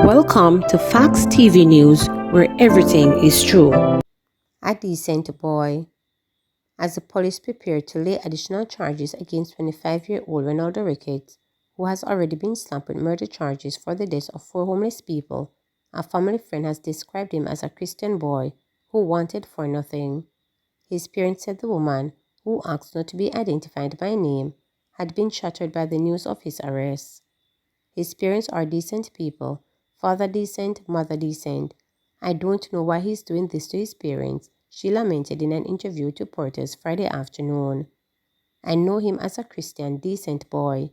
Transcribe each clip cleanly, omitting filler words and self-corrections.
Welcome to Facts TV News, where everything is true. A decent boy. As the police prepare to lay additional charges against 25-year-old Ronaldo Ricketts, who has already been slapped with murder charges for the deaths of 4 homeless people, a family friend has described him as a Christian boy who wanted for nothing. His parents said the woman, who asked not to be identified by name, had been shattered by the news of his arrest. His parents are decent people, father decent, mother decent. I don't know why he's doing this to his parents, she lamented in an interview to Reporters Friday afternoon. I know him as a Christian, decent boy.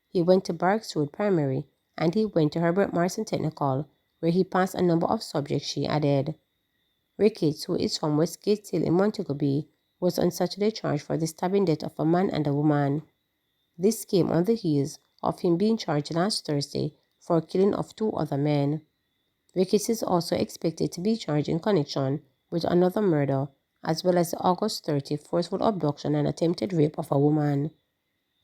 He went to Barracks Road Primary and he went to Herbert Marson Technical, where he passed a number of subjects, she added. Ricketts, who is from Westgate Hill in Montego Bay, was on Saturday charged for the stabbing death of a man and a woman. This came on the heels of him being charged last Thursday for killing of 2 other men. Ricketts is also expected to be charged in connection with another murder, as well as the August 30 forceful abduction and attempted rape of a woman.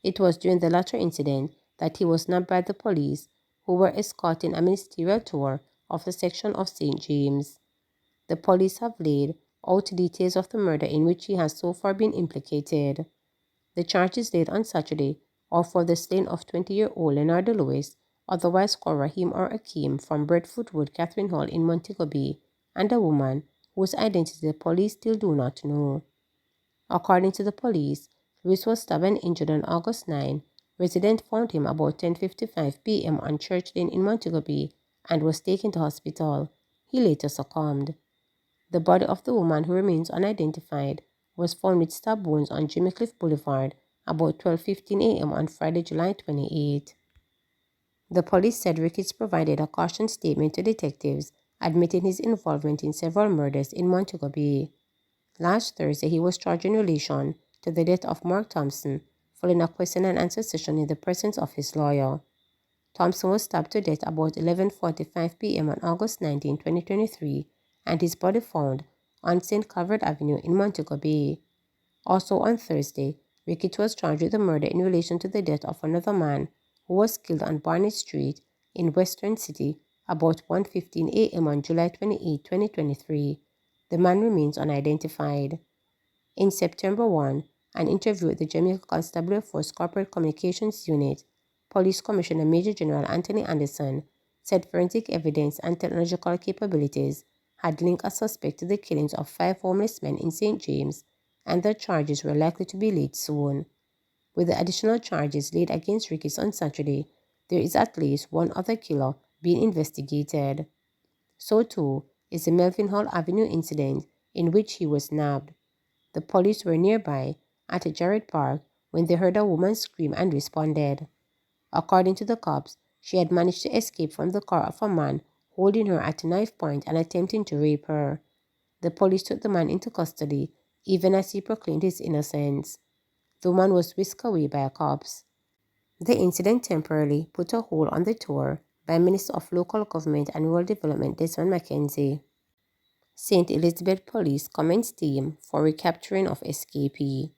It was during the latter incident that he was nabbed by the police, who were escorting a ministerial tour of the section of St. James. The police have laid out details of the murder in which he has so far been implicated. The charges laid on Saturday are for the slaying of 20-year-old Leonardo Lewis, otherwise called Rahim or Akeem, from Breadfruit Wood, Catherine Hall in Montego Bay, and a woman whose identity the police still do not know. According to the police, Lewis was stabbed and injured on August 9. Residents found him about 10:55 p.m. on Church Lane in Montego Bay and was taken to hospital. He later succumbed. The body of the woman, who remains unidentified, was found with stab wounds on Jimmy Cliff Boulevard about 12:15 a.m. on Friday, July 28. The police said Ricketts provided a caution statement to detectives, admitting his involvement in several murders in Montego Bay. Last Thursday, he was charged in relation to the death of Mark Thompson, following a question and answer session in the presence of his lawyer. Thompson was stabbed to death about 11:45 p.m. on August 19, 2023, and his body found on St. Calvert Avenue in Montego Bay. Also on Thursday, Ricketts was charged with the murder in relation to the death of another man who was killed on Barney Street in Western City about 1:15 a.m. on July 28, 2023. The man remains unidentified. In September 1, an interview with the Jamaica Constabulary Force Corporate Communications Unit, Police Commissioner Major General Anthony Anderson said forensic evidence and technological capabilities had linked a suspect to the killings of 5 homeless men in St. James, and the charges were likely to be laid soon. With the additional charges laid against Ricketts on Saturday, there is at least one other killer being investigated. So too is the Melvin Hall Avenue incident in which he was nabbed. The police were nearby at a Jared Park when they heard a woman scream and responded. According to the cops, she had managed to escape from the car of a man holding her at a knife point and attempting to rape her. The police took the man into custody even as he proclaimed his innocence. The woman was whisked away by cops. The incident temporarily put a hold on the tour by Minister of Local Government and Rural Development Desmond McKenzie. St. Elizabeth Police commends team for recapturing of escapee.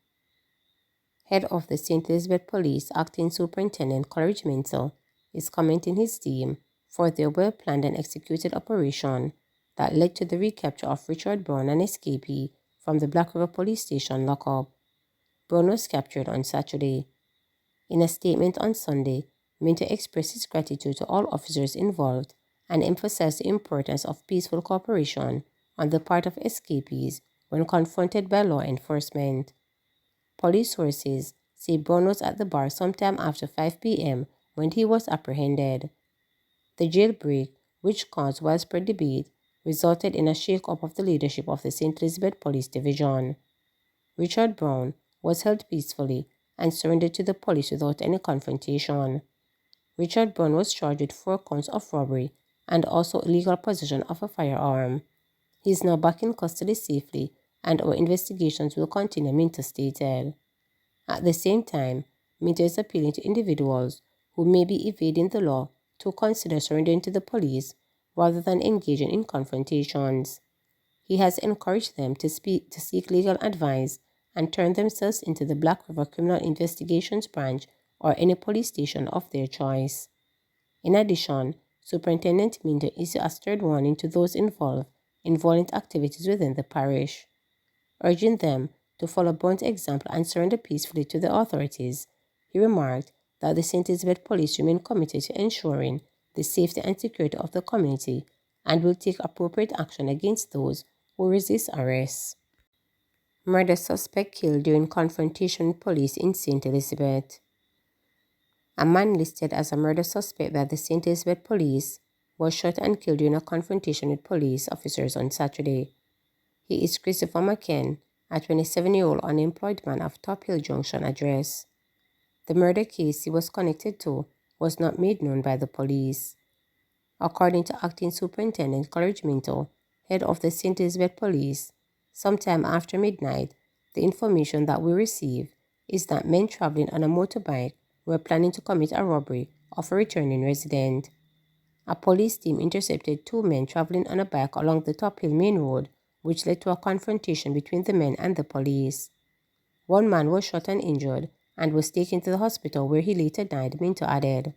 Head of the St. Elizabeth Police, Acting Superintendent Coleridge Mental, is commending his team for their well-planned and executed operation that led to the recapture of Richard Brown, an escapee from the Black River Police Station lockup. Brown was captured on Saturday. In a statement on Sunday, Minto expressed his gratitude to all officers involved and emphasized the importance of peaceful cooperation on the part of escapees when confronted by law enforcement. Police sources say Brown was at the bar sometime after 5 p.m. when he was apprehended. The jailbreak, which caused widespread debate, resulted in a shake-up of the leadership of the St. Elizabeth Police Division. Richard Brown was held peacefully and surrendered to the police without any confrontation. Richard Brown was charged with 4 counts of robbery and also illegal possession of a firearm. He is now back in custody safely, and our investigations will continue, Minto stated. At the same time, Minto is appealing to individuals who may be evading the law to consider surrendering to the police rather than engaging in confrontations. He has encouraged them to seek legal advice and turn themselves into the Black River Criminal Investigations Branch or any police station of their choice. In addition, Superintendent Minto issued a stern warning to those involved in violent activities within the parish, urging them to follow Bond's example and surrender peacefully to the authorities. He remarked that the St. Elizabeth Police remain committed to ensuring the safety and security of the community and will take appropriate action against those who resist arrest. Murder suspect killed during confrontation with police in St. Elizabeth. A man listed as a murder suspect by the St. Elizabeth Police was shot and killed during a confrontation with police officers on Saturday. He is Christopher McKen, a 27-year-old unemployed man of Top Hill Junction address. The murder case he was connected to was not made known by the police. According to Acting Superintendent Coleridge Minto, head of the St. Elizabeth Police, sometime after midnight, the information that we received is that men traveling on a motorbike were planning to commit a robbery of a returning resident. A police team intercepted two men traveling on a bike along the Top Hill Main Road, which led to a confrontation between the men and the police. One man was shot and injured and was taken to the hospital where he later died, Minto added.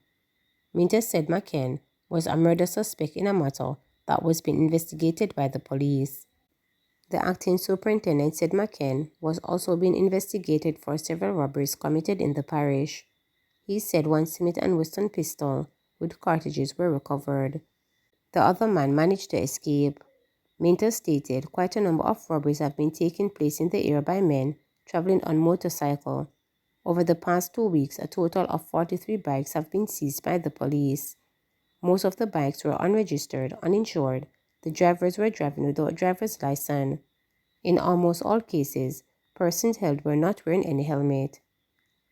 Minto said McKen was a murder suspect in a matter that was being investigated by the police. The acting superintendent said McKen was also being investigated for several robberies committed in the parish. He said one Smith & Wesson pistol with cartridges were recovered. The other man managed to escape. Minto stated quite a number of robberies have been taking place in the area by men traveling on motorcycle. Over the past 2 weeks, a total of 43 bikes have been seized by the police. Most of the bikes were unregistered, uninsured. The drivers were driving without driver's license. In almost all cases, persons held were not wearing any helmet.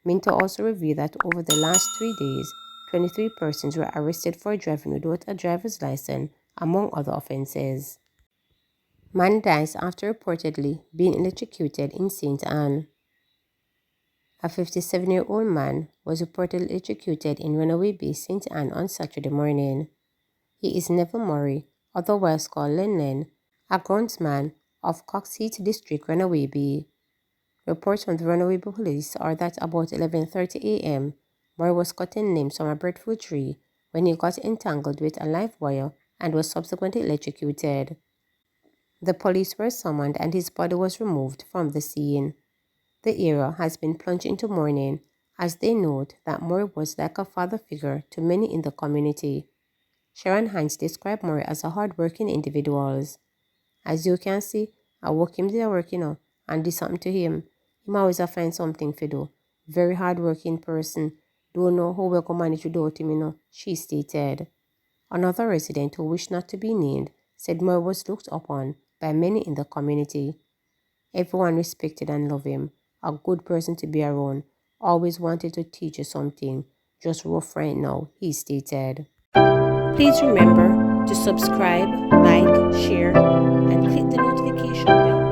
Minto also revealed that over the last 3 days, 23 persons were arrested for driving without a driver's license, among other offenses. Man dies after reportedly being electrocuted in St. Anne. A 57-year-old man was reportedly electrocuted in Runaway Bay, St. Anne on Saturday morning. He is Neville Murray, otherwise called Len, a groundsman of Cox Heath District, Runaway Bay. Reports from the Runaway Bay police are that about 11:30 a.m., Murray was cutting limbs from a breadfruit tree when he got entangled with a live wire and was subsequently electrocuted. The police were summoned and his body was removed from the scene. The area has been plunged into mourning as they note that Murray was like a father figure to many in the community. Sharon Hines described Murray as a hard-working individual. As you can see, I work him there work, and do something to him. Him always a find something to do. Very hard-working person. Don't know how we can manage without him, she stated. Another resident who wished not to be named said Murray was looked upon by many in the community. Everyone respected and loved him. A good person to be around. Always wanted to teach you something. Just rough right now, he stated. Please remember to subscribe, like, share, and click the notification bell.